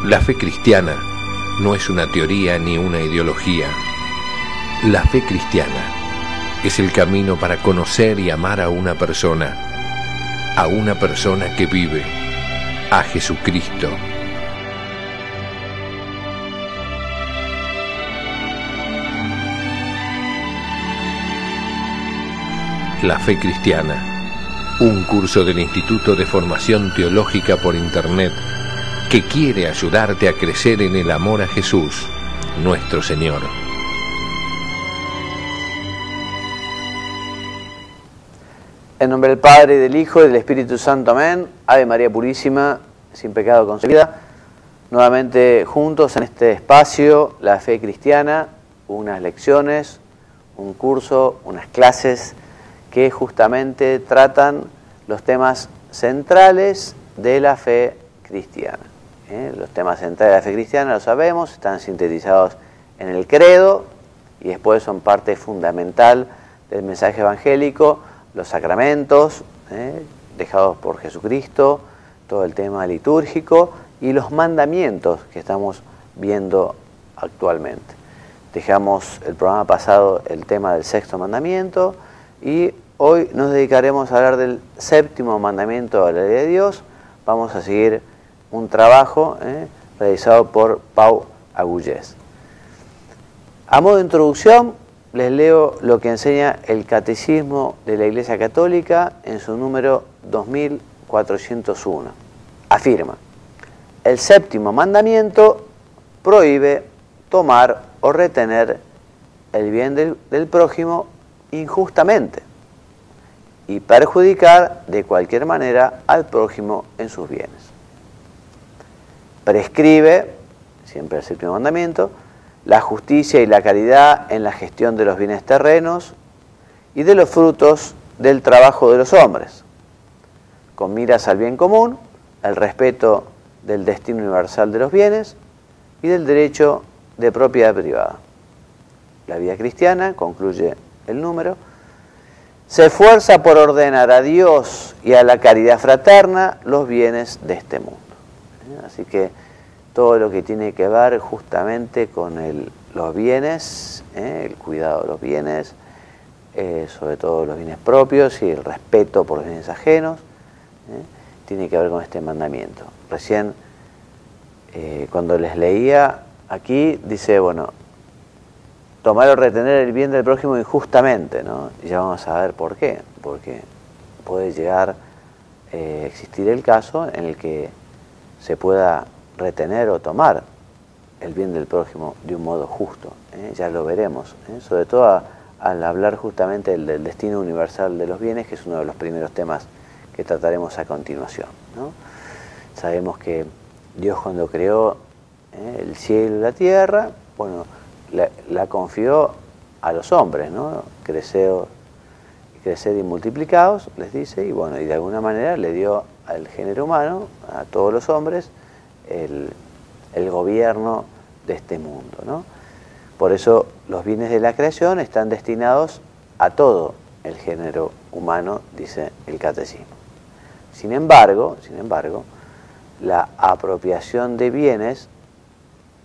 La fe cristiana no es una teoría ni una ideología. La fe cristiana es el camino para conocer y amar a una persona que vive, a Jesucristo. La fe cristiana, un curso del Instituto de Formación Teológica por Internet que quiere ayudarte a crecer en el amor a Jesús, nuestro Señor. En nombre del Padre, y del Hijo, y del Espíritu Santo. Amén. Ave María Purísima, sin pecado concebida. Nuevamente juntos en este espacio, la fe cristiana, unas lecciones, un curso, unas clases que justamente tratan los temas centrales de la fe cristiana. Los temas centrales de la fe cristiana, lo sabemos, están sintetizados en el credo y después son parte fundamental del mensaje evangélico, los sacramentos dejados por Jesucristo, todo el tema litúrgico y los mandamientos que estamos viendo actualmente. Dejamos el programa pasado el tema del sexto mandamiento y hoy nos dedicaremos a hablar del séptimo mandamiento de la ley de Dios. Vamos a seguir un trabajo realizado por Pau Agullés. A modo de introducción, les leo lo que enseña el Catecismo de la Iglesia Católica en su número 2401. Afirma: el séptimo mandamiento prohíbe tomar o retener el bien del prójimo injustamente y perjudicar de cualquier manera al prójimo en sus bienes. Prescribe, siempre el séptimo mandamiento, la justicia y la caridad en la gestión de los bienes terrenos y de los frutos del trabajo de los hombres, con miras al bien común, el respeto del destino universal de los bienes y del derecho de propiedad privada. La vida cristiana, concluye el número, se esfuerza por ordenar a Dios y a la caridad fraterna los bienes de este mundo. Así que todo lo que tiene que ver justamente con los bienes, el cuidado de los bienes, sobre todo los bienes propios y el respeto por los bienes ajenos, tiene que ver con este mandamiento. Recién, cuando les leía aquí, dice, bueno, tomar o retener el bien del prójimo injustamente, ¿no? Y ya vamos a ver por qué. Porque puede llegar a existir el caso en el que se pueda retener o tomar el bien del prójimo de un modo justo. Ya lo veremos, sobre todo al hablar justamente del destino universal de los bienes, que es uno de los primeros temas que trataremos a continuación, ¿no? Sabemos que Dios, cuando creó el cielo y la tierra, bueno, la confió a los hombres, ¿no? Crecer y multiplicaos, les dice, y bueno, y de alguna manera le dio al género humano, a todos los hombres, el gobierno de este mundo, ¿no? Por eso los bienes de la creación están destinados a todo el género humano, dice el Catecismo. Sin embargo, la apropiación de bienes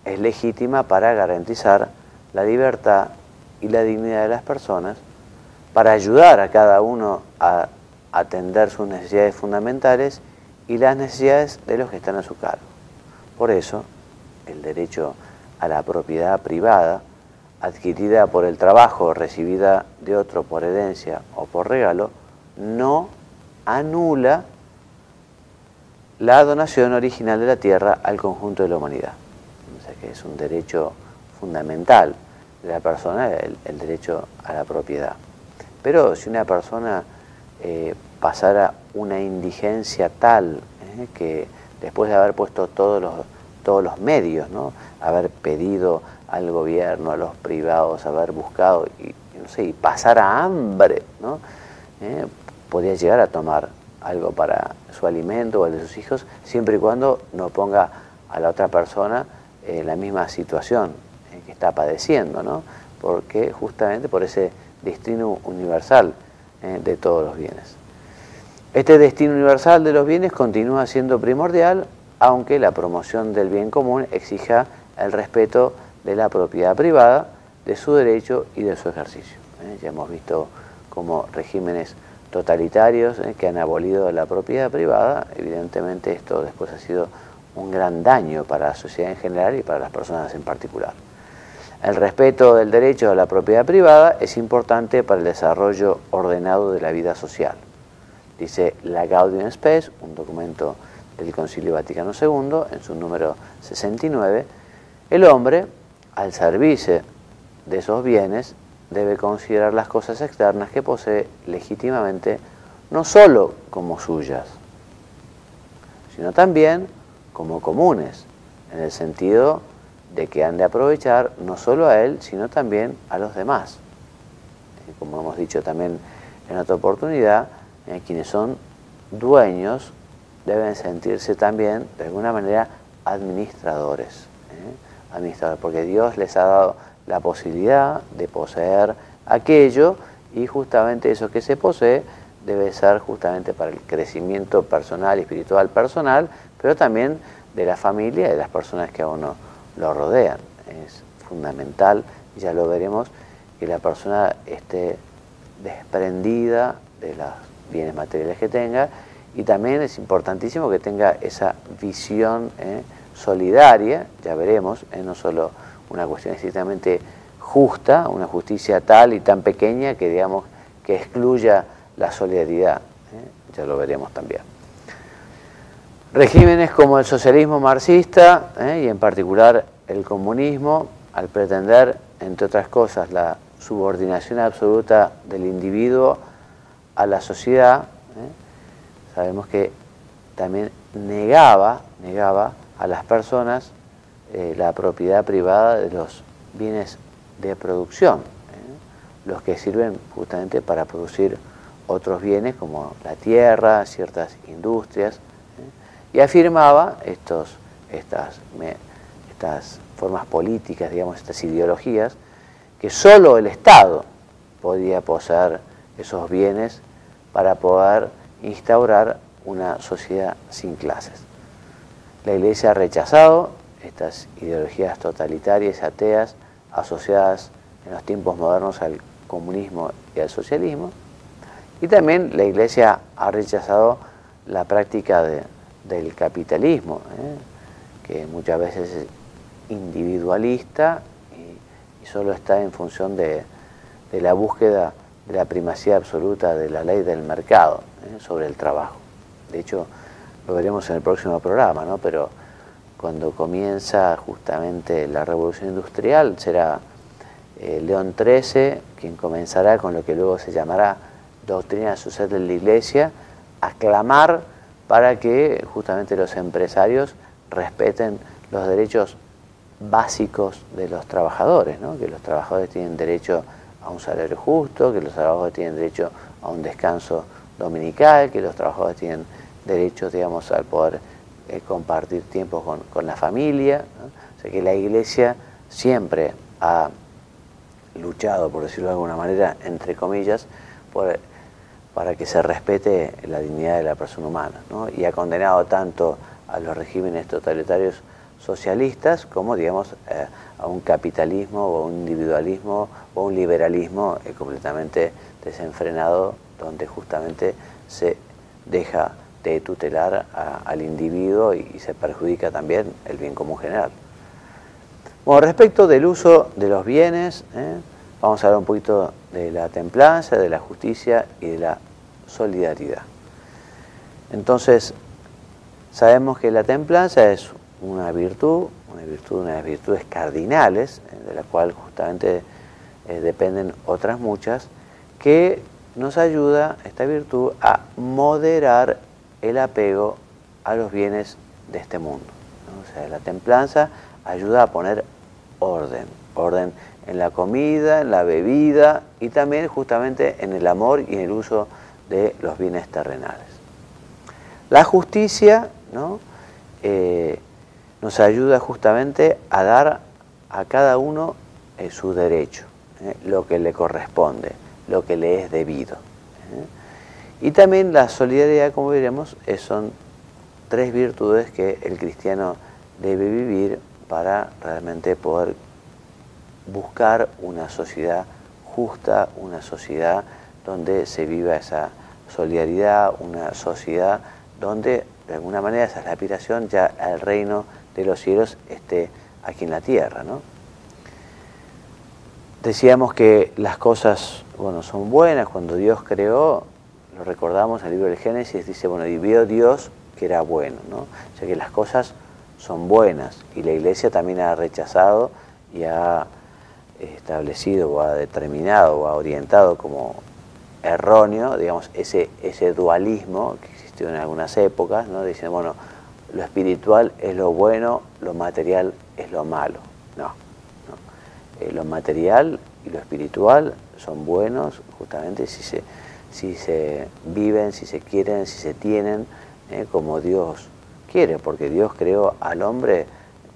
es legítima para garantizar la libertad y la dignidad de las personas, para ayudar a cada uno a atender sus necesidades fundamentales y las necesidades de los que están a su cargo. Por eso, el derecho a la propiedad privada, adquirida por el trabajo, recibida de otro por herencia o por regalo, no anula la donación original de la tierra al conjunto de la humanidad. O sea que es un derecho fundamental de la persona, el derecho a la propiedad. Pero si una persona pasara una indigencia tal que después de haber puesto todos los medios, ¿no? Haber pedido al gobierno, a los privados, haber buscado y pasara hambre, ¿no? Podría llegar a tomar algo para su alimento o el de sus hijos, siempre y cuando no ponga a la otra persona en la misma situación que está padeciendo, ¿no? Porque justamente por ese destino universal de todos los bienes. Este destino universal de los bienes continúa siendo primordial aunque la promoción del bien común exija el respeto de la propiedad privada, de su derecho y de su ejercicio. Ya hemos visto como regímenes totalitarios que han abolido la propiedad privada, evidentemente esto después ha sido un gran daño para la sociedad en general y para las personas en particular. El respeto del derecho a la propiedad privada es importante para el desarrollo ordenado de la vida social. Dice la Gaudium Spes, un documento del Concilio Vaticano II, en su número 69, el hombre, al servirse de esos bienes, debe considerar las cosas externas que posee legítimamente no sólo como suyas, sino también como comunes, en el sentido de que han de aprovechar no solo a él, sino también a los demás. Y como hemos dicho también en otra oportunidad, quienes son dueños deben sentirse también, de alguna manera, administradores. Administradores, porque Dios les ha dado la posibilidad de poseer aquello y justamente eso que se posee debe ser justamente para el crecimiento personal y espiritual personal, pero también de la familia y de las personas que a uno lo rodean. Es fundamental, y ya lo veremos, que la persona esté desprendida de los bienes materiales que tenga, y también es importantísimo que tenga esa visión solidaria, ya veremos, no solo una cuestión estrictamente justa, una justicia tal y tan pequeña que digamos que excluya la solidaridad, ya lo veremos también. Regímenes como el socialismo marxista y en particular el comunismo, al pretender, entre otras cosas, la subordinación absoluta del individuo a la sociedad, sabemos que también negaba a las personas la propiedad privada de los bienes de producción, los que sirven justamente para producir otros bienes como la tierra, ciertas industrias, y afirmaba estas formas políticas, digamos, estas ideologías, que solo el Estado podía poseer esos bienes para poder instaurar una sociedad sin clases. La Iglesia ha rechazado estas ideologías totalitarias, ateas, asociadas en los tiempos modernos al comunismo y al socialismo, y también la Iglesia ha rechazado la práctica del capitalismo, que muchas veces es individualista y solo está en función de la búsqueda de la primacía absoluta de la ley del mercado sobre el trabajo. De hecho, lo veremos en el próximo programa, ¿no? Pero cuando comienza justamente la revolución industrial, será León XIII quien comenzará con lo que luego se llamará doctrina social de la Iglesia, a clamar para que justamente los empresarios respeten los derechos básicos de los trabajadores, ¿no? Que los trabajadores tienen derecho a un salario justo, que los trabajadores tienen derecho a un descanso dominical, que los trabajadores tienen derecho, digamos, al poder compartir tiempo con la familia, ¿no? O sea que la Iglesia siempre ha luchado, por decirlo de alguna manera, entre comillas, para que se respete la dignidad de la persona humana, ¿no? Y ha condenado tanto a los regímenes totalitarios socialistas como, digamos, a un capitalismo o un individualismo o un liberalismo completamente desenfrenado, donde justamente se deja de tutelar al individuo y se perjudica también el bien común general. Bueno, respecto del uso de los bienes, vamos a hablar un poquito de la templanza, de la justicia y de la solidaridad. Entonces, sabemos que la templanza es una virtud, una de las virtudes cardinales, de la cual justamente dependen otras muchas, que nos ayuda, esta virtud, a moderar el apego a los bienes de este mundo, ¿no? O sea, la templanza ayuda a poner orden en la comida, en la bebida y también justamente en el amor y en el uso de los bienes terrenales. La justicia, ¿no? Nos ayuda justamente a dar a cada uno su derecho, lo que le corresponde, lo que le es debido. Y también la solidaridad, como veremos, son 3 virtudes que el cristiano debe vivir para realmente poder buscar una sociedad justa, una sociedad donde se viva esa solidaridad, una sociedad donde de alguna manera esa es la aspiración, ya el reino de los cielos esté aquí en la tierra, ¿no? Decíamos que las cosas, bueno, son buenas. Cuando Dios creó, lo recordamos en el libro del Génesis, dice, bueno, y vio Dios que era bueno, ¿no? O sea que las cosas son buenas, y la Iglesia también ha rechazado y ha establecido o ha determinado o ha orientado como erróneo, digamos, ese dualismo que existió en algunas épocas, ¿no? Dicen, bueno, lo espiritual es lo bueno, lo material es lo malo. No. Lo material y lo espiritual son buenos justamente si se viven, si se quieren, si se tienen como Dios quiere, porque Dios creó al hombre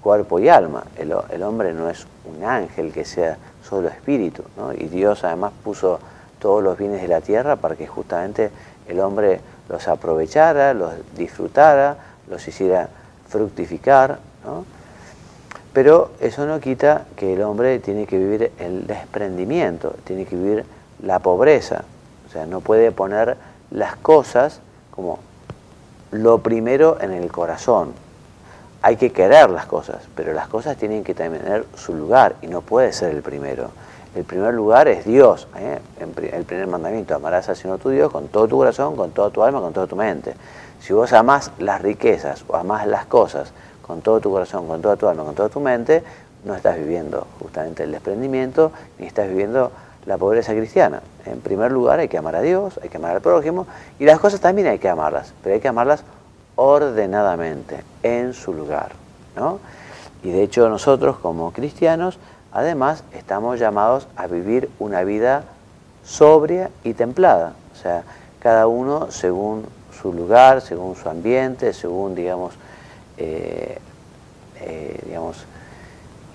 cuerpo y alma. El hombre no es un ángel que sea solo espíritu, ¿no? Y Dios además puso todos los bienes de la tierra para que justamente el hombre los aprovechara, los disfrutara, los hiciera fructificar, ¿no? Pero eso no quita que el hombre tiene que vivir el desprendimiento, tiene que vivir la pobreza. O sea, no puede poner las cosas como lo primero en el corazón. Hay que querer las cosas, pero las cosas tienen que tener su lugar y no puede ser el primero. El primer lugar es Dios, el primer mandamiento: amarás al Señor tu Dios con todo tu corazón, con toda tu alma, con toda tu mente. Si vos amás las riquezas o amás las cosas con todo tu corazón, con toda tu alma, con toda tu mente, no estás viviendo justamente el desprendimiento, ni estás viviendo la pobreza cristiana. En primer lugar hay que amar a Dios, hay que amar al prójimo, y las cosas también hay que amarlas, pero hay que amarlas ordenadamente, en su lugar, ¿no? Y de hecho nosotros como cristianos, además, estamos llamados a vivir una vida sobria y templada. O sea, cada uno según su lugar, según su ambiente, según,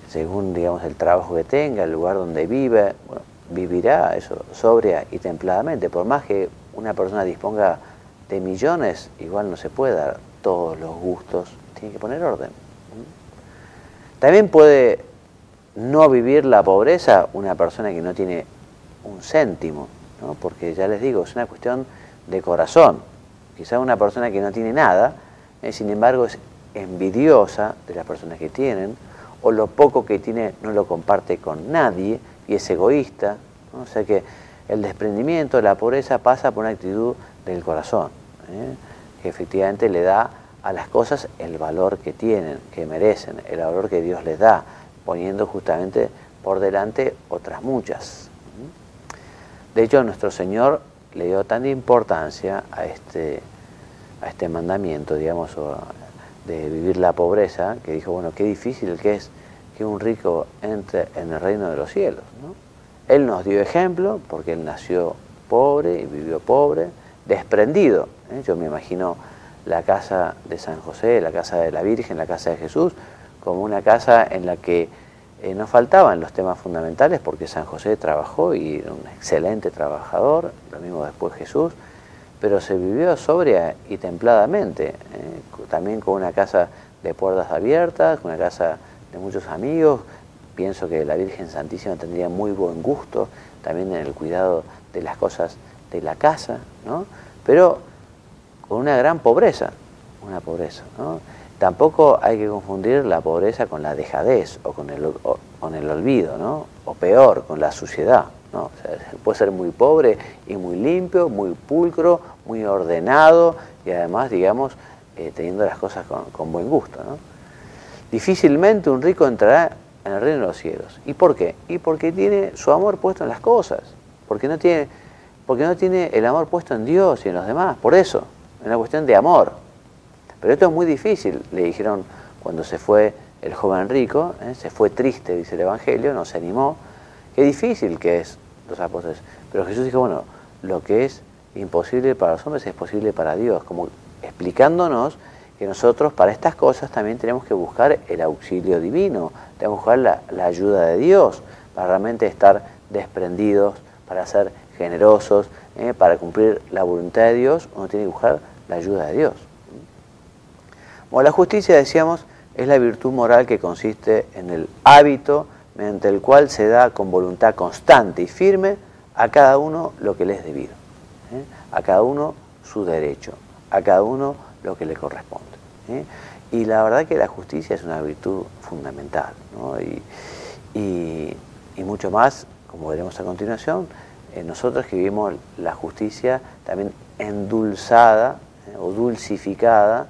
según el trabajo que tenga, el lugar donde vive, bueno, vivirá eso sobria y templadamente. Por más que una persona disponga de millones, igual no se puede dar todos los gustos, tiene que poner orden. También puede no vivir la pobreza una persona que no tiene un céntimo, ¿no? Porque ya les digo, es una cuestión de corazón. Quizá una persona que no tiene nada, sin embargo es envidiosa de las personas que tienen, o lo poco que tiene no lo comparte con nadie y es egoísta, ¿no? O sea que el desprendimiento, la pobreza pasa por una actitud del corazón, que efectivamente le da a las cosas el valor que tienen, que merecen, el valor que Dios les da, poniendo justamente por delante otras muchas. De hecho, nuestro Señor le dio tanta importancia a este mandamiento, digamos, de vivir la pobreza, que dijo, bueno, qué difícil que es que un rico entre en el reino de los cielos, ¿no? Él nos dio ejemplo, porque Él nació pobre y vivió pobre, desprendido. Yo me imagino la casa de San José, la casa de la Virgen, la casa de Jesús, como una casa en la que no faltaban los temas fundamentales, porque San José trabajó y era un excelente trabajador, lo mismo después Jesús, pero se vivió sobria y templadamente, también con una casa de puertas abiertas, con una casa de muchos amigos. Pienso que la Virgen Santísima tendría muy buen gusto también en el cuidado de las cosas de la casa, ¿no? Pero con una gran pobreza, ¿no? Tampoco hay que confundir la pobreza con la dejadez o con el olvido, ¿no? O peor, con la suciedad, ¿no? O sea, puede ser muy pobre y muy limpio, muy pulcro, muy ordenado y además, digamos, teniendo las cosas con buen gusto, ¿no? Difícilmente un rico entrará en el reino de los cielos. ¿Y por qué? Y porque tiene su amor puesto en las cosas, porque no tiene el amor puesto en Dios y en los demás. Por eso, es una cuestión de amor. Pero esto es muy difícil, le dijeron cuando se fue el joven rico, se fue triste, dice el Evangelio, no se animó. Qué difícil que es, los apóstoles. Pero Jesús dijo, bueno, lo que es imposible para los hombres es posible para Dios, como explicándonos que nosotros para estas cosas también tenemos que buscar el auxilio divino, tenemos que buscar la ayuda de Dios para realmente estar desprendidos, para ser generosos, para cumplir la voluntad de Dios. Uno tiene que buscar la ayuda de Dios. Bueno, la justicia, decíamos, es la virtud moral que consiste en el hábito mediante el cual se da con voluntad constante y firme a cada uno lo que le es debido, a cada uno su derecho, a cada uno lo que le corresponde. Y la verdad que la justicia es una virtud fundamental, ¿no? Y mucho más, como veremos a continuación, nosotros que vivimos la justicia también endulzada o dulcificada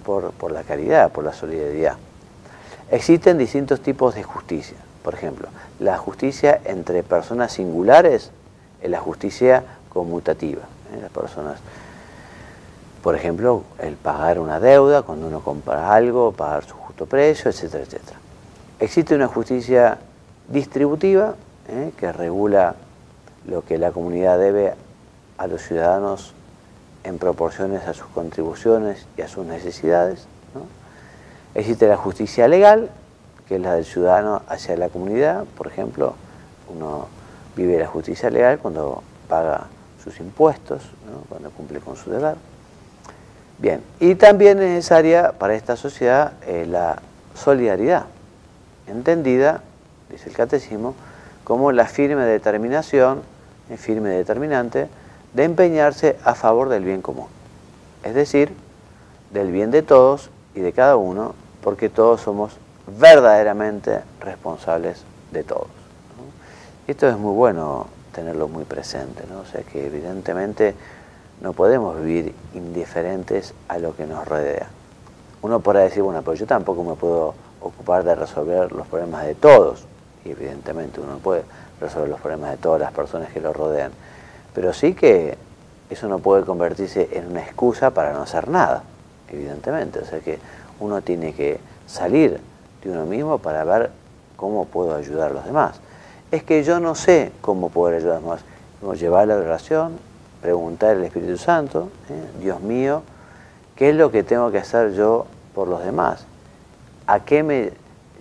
por la caridad, por la solidaridad. Existen distintos tipos de justicia. Por ejemplo, la justicia entre personas singulares es la justicia conmutativa. Las personas, por ejemplo, el pagar una deuda, cuando uno compra algo, pagar su justo precio, etcétera, etcétera. Existe una justicia distributiva que regula lo que la comunidad debe a los ciudadanos en proporciones a sus contribuciones y a sus necesidades, ¿no? Existe la justicia legal, que es la del ciudadano hacia la comunidad. Por ejemplo, uno vive la justicia legal cuando paga sus impuestos, ¿no? Cuando cumple con su deber. Bien, y también es necesaria para esta sociedad la solidaridad, entendida, dice el catecismo, como la firme determinación, firme determinante, de empeñarse a favor del bien común, es decir, del bien de todos y de cada uno, porque todos somos verdaderamente responsables de todos, ¿no? Esto es muy bueno tenerlo muy presente, ¿no? O sea que evidentemente no podemos vivir indiferentes a lo que nos rodea. Uno podrá decir, bueno, pero yo tampoco me puedo ocupar de resolver los problemas de todos, y evidentemente uno no puede resolver los problemas de todas las personas que lo rodean, pero sí que eso no puede convertirse en una excusa para no hacer nada, evidentemente. O sea que uno tiene que salir de uno mismo para ver cómo puedo ayudar a los demás. Es que yo no sé cómo poder ayudar a los demás. Como llevar la oración, preguntar al Espíritu Santo, Dios mío, ¿qué es lo que tengo que hacer yo por los demás? ¿A qué me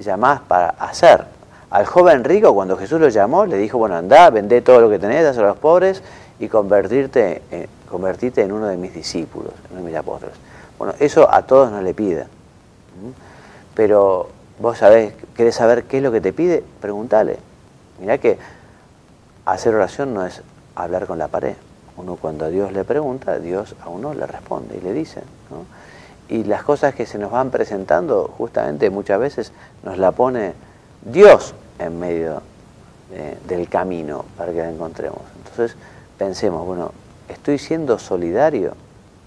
llamás para hacer? Al joven rico, cuando Jesús lo llamó, le dijo, bueno, andá, vendé todo lo que tenés, dáselo a los pobres y convertirte en uno de mis discípulos, en uno de mis apóstoles. Bueno, eso a todos no le piden. Pero vos querés saber qué es lo que te pide, pregúntale. Mirá que hacer oración no es hablar con la pared. Uno cuando a Dios le pregunta, Dios a uno le responde y le dice, ¿no? Y las cosas que se nos van presentando, justamente muchas veces nos la pone Dios en medio del camino para que la encontremos. Entonces pensemos, bueno, ¿estoy siendo solidario?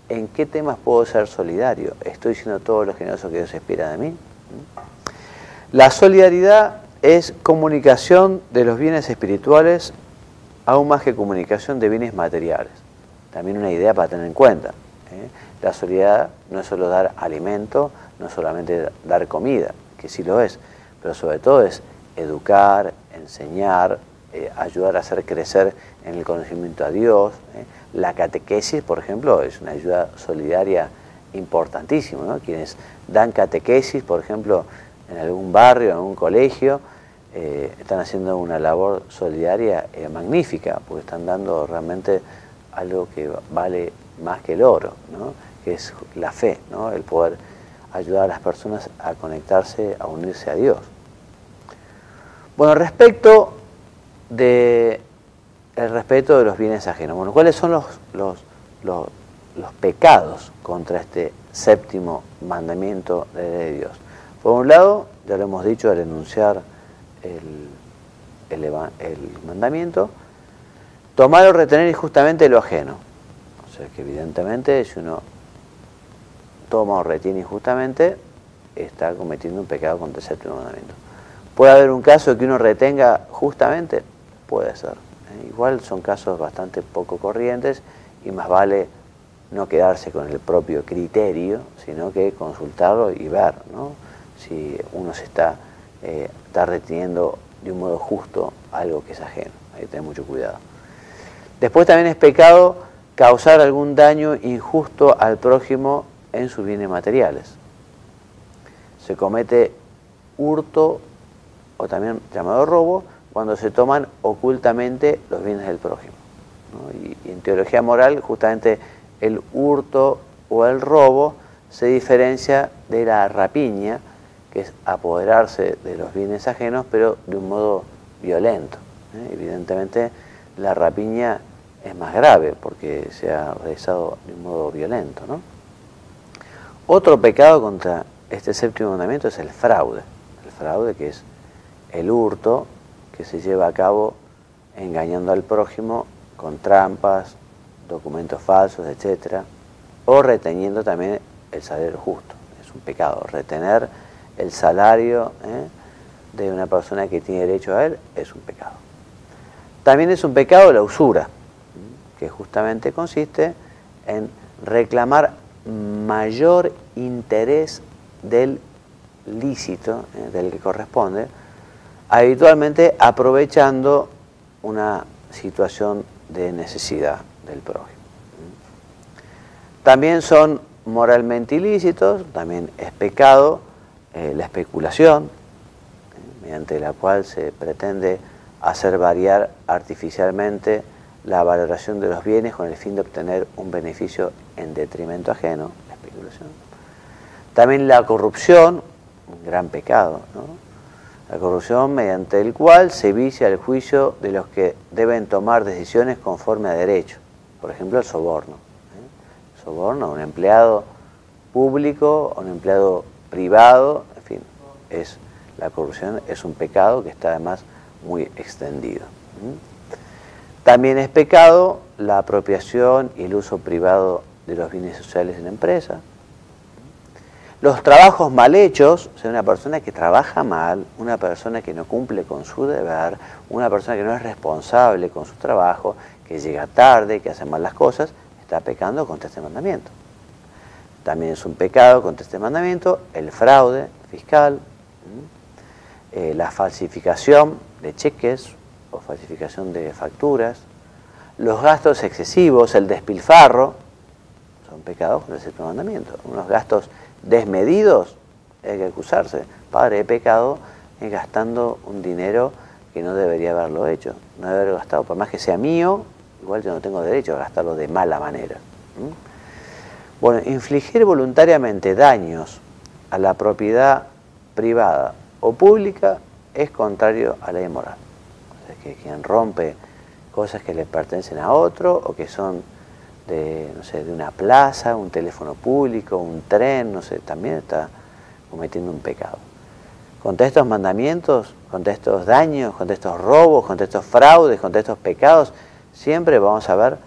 ¿En qué temas puedo ser solidario? ¿Estoy siendo todo lo generoso que Dios espera de mí? La solidaridad es comunicación de los bienes espirituales, aún más que comunicación de bienes materiales. También una idea para tener en cuenta. La solidaridad no es solo dar alimento, no es solamente dar comida, que sí lo es, pero sobre todo es educar, enseñar, ayudar a hacer crecer en el conocimiento a Dios. La catequesis, por ejemplo, es una ayuda solidaria importantísima, ¿no? Quienes dan catequesis, por ejemplo, en algún barrio, en algún colegio, están haciendo una labor solidaria magnífica, porque están dando realmente algo que vale más que el oro, ¿no? Que es la fe, ¿no? El poder ayudar a las personas a conectarse, a unirse a Dios. Bueno, respecto del respeto de los bienes ajenos, bueno, ¿cuáles son los pecados contra este séptimo mandamiento de la ley de Dios? Por un lado, ya lo hemos dicho al enunciar el mandamiento, tomar o retener injustamente lo ajeno. O sea que evidentemente si uno toma o retiene injustamente, está cometiendo un pecado contra el séptimo mandamiento. ¿Puede haber un caso de que uno retenga justamente? Puede ser. Igual son casos bastante poco corrientes y más vale no quedarse con el propio criterio, sino que consultarlo y ver, ¿no? Si uno se está reteniendo de un modo justo algo que es ajeno. Hay que tener mucho cuidado. Después también es pecado causar algún daño injusto al prójimo en sus bienes materiales. Se comete hurto, o también llamado robo, cuando se toman ocultamente los bienes del prójimo, ¿no? Y en teología moral, justamente el hurto o el robo se diferencia de la rapiña, que es apoderarse de los bienes ajenos, pero de un modo violento. Evidentemente, la rapiña es más grave porque se ha realizado de un modo violento, ¿no? Otro pecado contra este séptimo mandamiento es el fraude. El fraude, que es el hurto que se lleva a cabo engañando al prójimo con trampas, documentos falsos, etc. O reteniendo también el salario justo. Es un pecado. Retener el salario de una persona que tiene derecho a él es un pecado. También es un pecado la usura, que justamente consiste en reclamar mayor interés del lícito, del que corresponde, habitualmente aprovechando una situación de necesidad del prójimo. También son moralmente ilícitos, también es pecado la especulación, mediante la cual se pretende hacer variar artificialmente la valoración de los bienes con el fin de obtener un beneficio en detrimento ajeno, la especulación. También la corrupción, un gran pecado, ¿no? La corrupción mediante el cual se vicia el juicio de los que deben tomar decisiones conforme a derecho. Por ejemplo, el soborno. El soborno a un empleado público, a un empleado privado, en fin, la corrupción es un pecado que está además muy extendido. También es pecado la apropiación y el uso privado de los bienes sociales en la empresa. Los trabajos mal hechos, o sea, una persona que trabaja mal, una persona que no cumple con su deber, una persona que no es responsable con su trabajo, que llega tarde, que hace mal las cosas, está pecando contra este mandamiento. También es un pecado contra este mandamiento el fraude fiscal, la falsificación de cheques o falsificación de facturas, los gastos excesivos, el despilfarro, son pecados contra el séptimo mandamiento. Unos gastos desmedidos, hay que acusarse. Padre, he pecado gastando un dinero que no debería haberlo hecho, no haber gastado, por más que sea mío, igual yo no tengo derecho a gastarlo de mala manera. Bueno, infligir voluntariamente daños a la propiedad privada o pública es contrario a la ley moral. O sea, que quien rompe cosas que le pertenecen a otro o que son de, no sé, de una plaza, un teléfono público, un tren, no sé, también está cometiendo un pecado. Contra estos mandamientos, contra estos daños, contra estos robos, contra estos fraudes, contra estos pecados, siempre vamos a ver,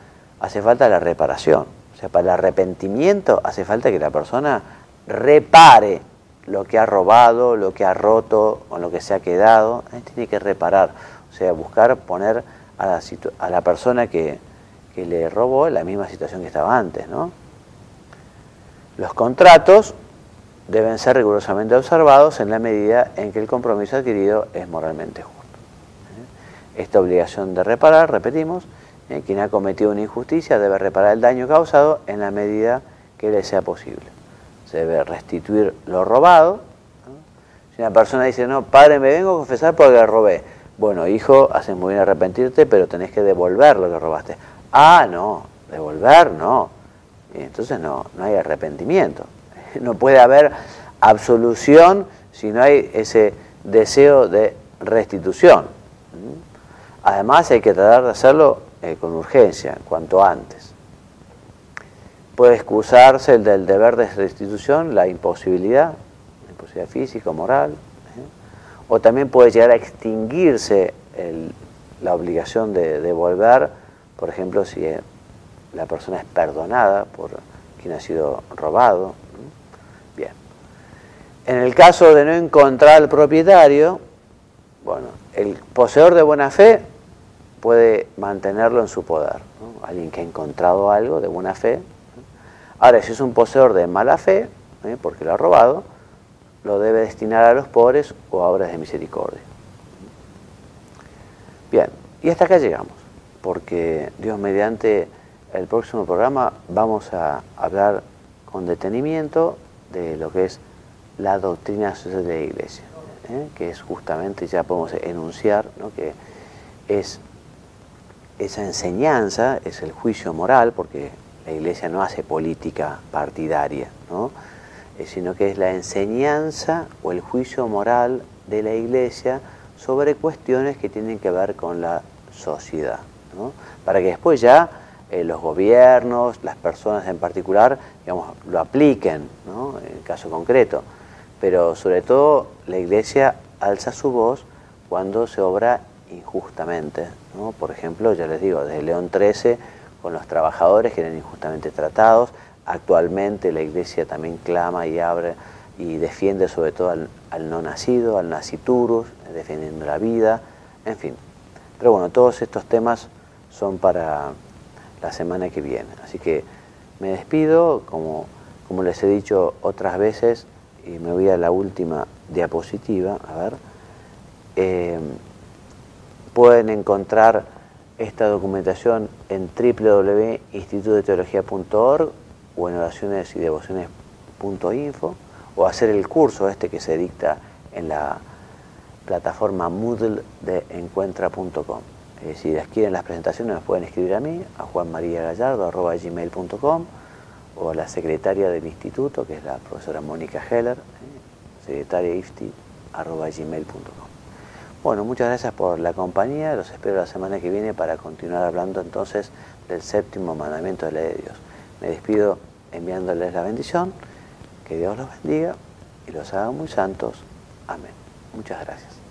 hace falta la reparación. O sea, para el arrepentimiento hace falta que la persona repare lo que ha robado, lo que ha roto o lo que se ha quedado. Tiene que reparar, o sea, buscar poner a la persona que le robó en la misma situación que estaba antes, ¿no? Los contratos deben ser rigurosamente observados en la medida en que el compromiso adquirido es moralmente justo. Esta obligación de reparar, repetimos, quien ha cometido una injusticia debe reparar el daño causado en la medida que le sea posible. Se debe restituir lo robado, ¿no? Si una persona dice, no, padre, me vengo a confesar porque robé. Bueno, hijo, haces muy bien arrepentirte, pero tenés que devolver lo que robaste. Ah, no, devolver no. Y entonces no hay arrepentimiento. No puede haber absolución si no hay ese deseo de restitución. Además hay que tratar de hacerlo con urgencia, cuanto antes. Puede excusarse el del deber de restitución, la imposibilidad física o moral, o también puede llegar a extinguirse la obligación de devolver, por ejemplo, si la persona es perdonada por quien ha sido robado. Bien. En el caso de no encontrar al propietario, bueno, el poseedor de buena fe puede mantenerlo en su poder, ¿no? Alguien que ha encontrado algo de buena fe. Ahora, si es un poseedor de mala fe, porque lo ha robado, lo debe destinar a los pobres o a obras de misericordia. Bien, y hasta acá llegamos, porque Dios mediante el próximo programa vamos a hablar con detenimiento de lo que es la doctrina social de la Iglesia, que es justamente, ya podemos enunciar, ¿no?, que es esa enseñanza, es el juicio moral, porque la Iglesia no hace política partidaria, ¿no? sino que es la enseñanza o el juicio moral de la Iglesia sobre cuestiones que tienen que ver con la sociedad, ¿no? Para que después ya los gobiernos, las personas en particular, digamos, lo apliquen, ¿no? En el caso concreto. Pero sobre todo la Iglesia alza su voz cuando se obra injustamente, ¿no? Por ejemplo, ya les digo, desde León XIII con los trabajadores que eran injustamente tratados. Actualmente la Iglesia también clama y abre y defiende sobre todo al no nacido, al naciturus, defendiendo la vida, en fin. Pero bueno, todos estos temas son para la semana que viene. Así que me despido, como les he dicho otras veces, y me voy a la última diapositiva, a ver. Pueden encontrar esta documentación en www.institutodeteología.org o en oracionesydevociones.info, o hacer el curso que se dicta en la plataforma Moodle de encuentra.com. Si les quieren las presentaciones, me pueden escribir a mí, a juanmariagallardo@gmail.com, o a la secretaria del instituto, que es la profesora Mónica Heller, secretariaifti@gmail.com. Bueno, muchas gracias por la compañía. Los espero la semana que viene para continuar hablando entonces del séptimo mandamiento de la ley de Dios. Me despido enviándoles la bendición. Que Dios los bendiga y los haga muy santos. Amén. Muchas gracias.